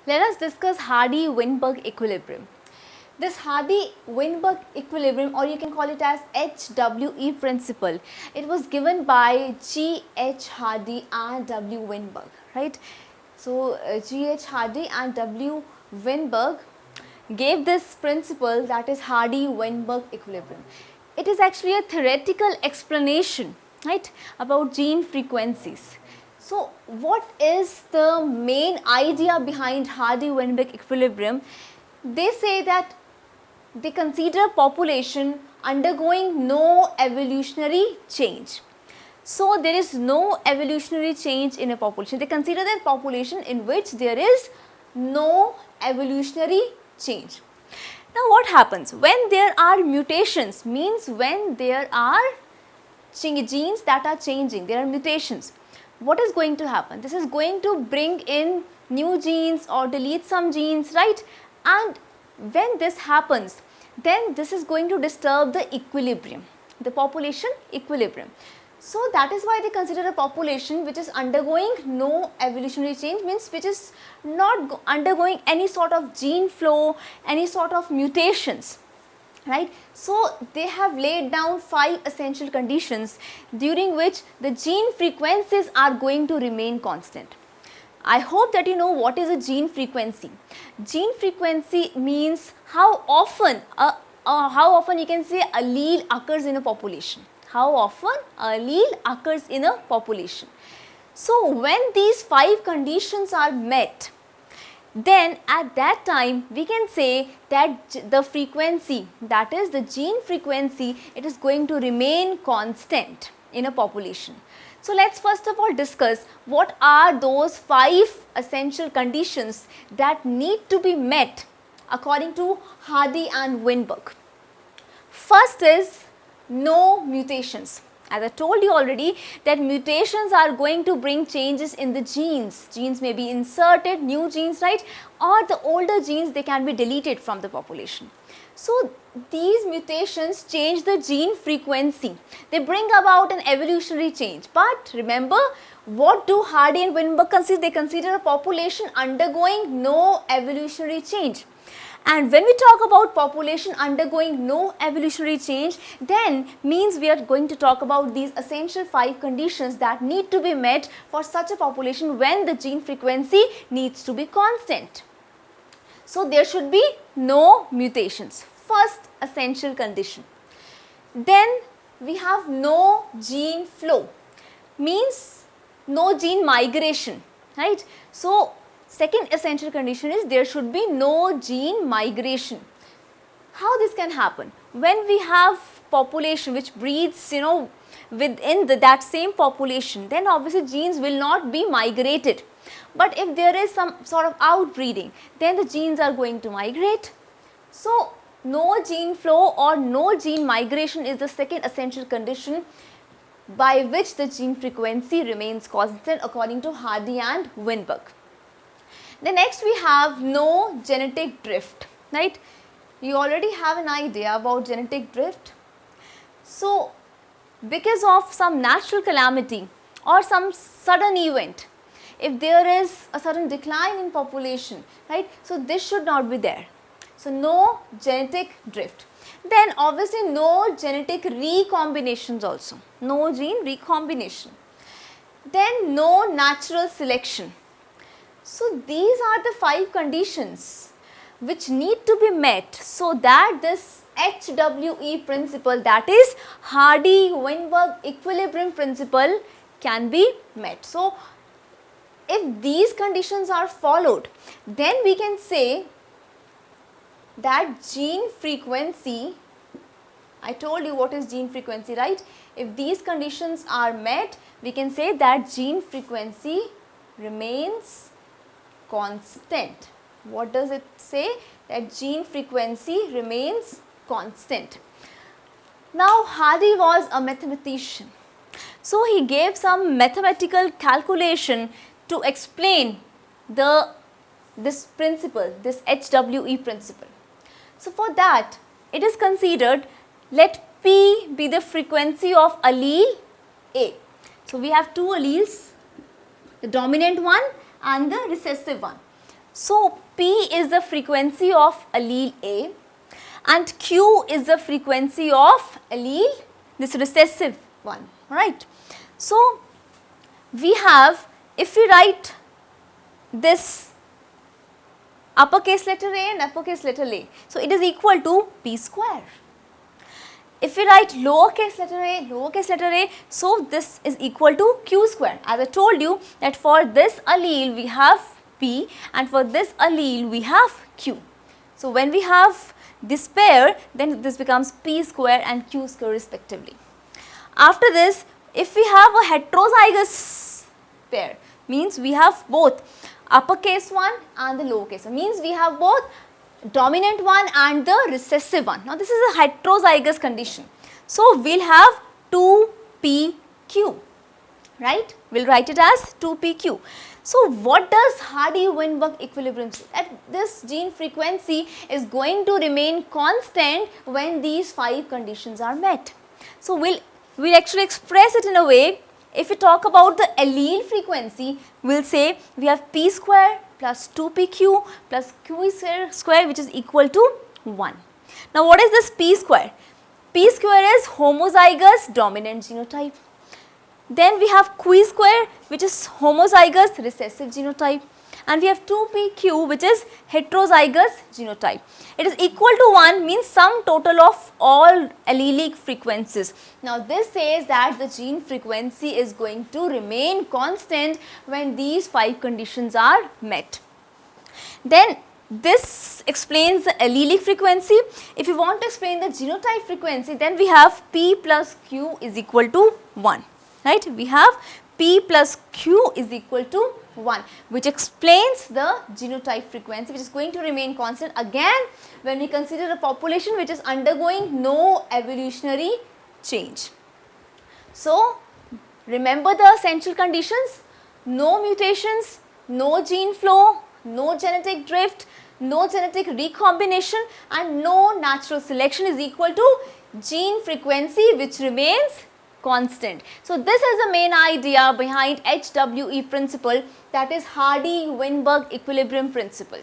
Let us discuss Hardy-Weinberg equilibrium. This Hardy-Weinberg equilibrium, or you can call it as HWE principle, it was given by G.H. Hardy and W. Weinberg, right? So, G.H. Hardy and W. Weinberg gave this principle, that is Hardy-Weinberg equilibrium. It is actually a theoretical explanation, right, about gene frequencies. So, what is the main idea behind Hardy-Weinberg equilibrium? They say that they consider population undergoing no evolutionary change. So, there is no evolutionary change in a population. They consider that population in which there is no evolutionary change. Now, what happens when there are mutations? Means when there are genes that are changing, there are mutations. What is going to happen? This is going to bring in new genes or delete some genes, right? And when this happens, then this is going to disturb the equilibrium, the population equilibrium. So, that is why they consider a population which is undergoing no evolutionary change, means which is not undergoing any sort of gene flow, any sort of mutations, right. So, they have laid down 5 essential conditions during which the gene frequencies are going to remain constant. I hope that you know what is a gene frequency. Gene frequency means how often you can say allele occurs in a population. How often allele occurs in a population. So, when these 5 conditions are met, then at that time we can say that the frequency, that is the gene frequency, it is going to remain constant in a population. So, let us first of all discuss what are those 5 essential conditions that need to be met according to Hardy and Weinberg. First is no mutations. As I told you already that mutations are going to bring changes in the genes. Genes may be inserted, new genes, right, or the older genes, they can be deleted from the population. So, these mutations change the gene frequency. They bring about an evolutionary change. But remember, what do Hardy and Weinberg consider? They consider a population undergoing no evolutionary change. And when we talk about population undergoing no evolutionary change, then means we are going to talk about these essential 5 conditions that need to be met for such a population when the gene frequency needs to be constant. So, there should be no mutations, first essential condition. Then we have no gene flow, means no gene migration, right. So, second essential condition is there should be no gene migration. How this can happen? When we have population which breeds, within that same population, then obviously genes will not be migrated. But if there is some sort of outbreeding, then the genes are going to migrate. So, no gene flow or no gene migration is the second essential condition by which the gene frequency remains constant according to Hardy and Weinberg. The next we have no genetic drift, right. You already have an idea about genetic drift. So, because of some natural calamity or some sudden event, if there is a sudden decline in population, right, so this should not be there. So, no genetic drift. Then obviously no genetic recombinations also, no gene recombination. Then no natural selection. So, these are the 5 conditions which need to be met so that this HWE principle, that is Hardy-Weinberg equilibrium principle, can be met. So, if these conditions are followed, then we can say that gene frequency, I told you what is gene frequency, right. If these conditions are met, we can say that gene frequency remains constant. What does it say? That gene frequency remains constant. Now, Hardy was a mathematician. So, he gave some mathematical calculation to explain this principle, this HWE principle. So, for that it is considered, let P be the frequency of allele A. So, we have 2 alleles, the dominant one and the recessive one. So P is the frequency of allele A and Q is the frequency of allele, this recessive one, right. So we have, if we write this uppercase letter A and uppercase letter A, so it is equal to P square. If we write lowercase letter a, so this is equal to Q square. As I told you that for this allele we have P and for this allele we have Q. So when we have this pair, then this becomes P square and Q square respectively. After this, if we have a heterozygous pair, means we have both uppercase one and the lowercase one, means we have both dominant one and the recessive one. Now this is a heterozygous condition. So we'll have 2PQ, right? We'll write it as 2PQ. So what does Hardy-Weinberg equilibrium say? That this gene frequency is going to remain constant when these 5 conditions are met. So we'll actually express it in a way. If we talk about the allele frequency, we'll say we have P square plus 2PQ plus Q square, which is equal to 1. Now what is this P square? P square is homozygous dominant genotype. Then we have Q square, which is homozygous recessive genotype, and we have 2PQ, which is heterozygous genotype. It is equal to 1 means sum total of all allelic frequencies. Now this says that the gene frequency is going to remain constant when these 5 conditions are met. Then this explains the allelic frequency. If you want to explain the genotype frequency, then we have P plus Q is equal to 1, right? We have P plus Q is equal to 1, which explains the genotype frequency, which is going to remain constant again when we consider a population which is undergoing no evolutionary change. So remember the essential conditions: no mutations, no gene flow, no genetic drift, no genetic recombination, and no natural selection is equal to gene frequency which remains constant. So this is the main idea behind HWE principle, that is Hardy-Weinberg equilibrium principle.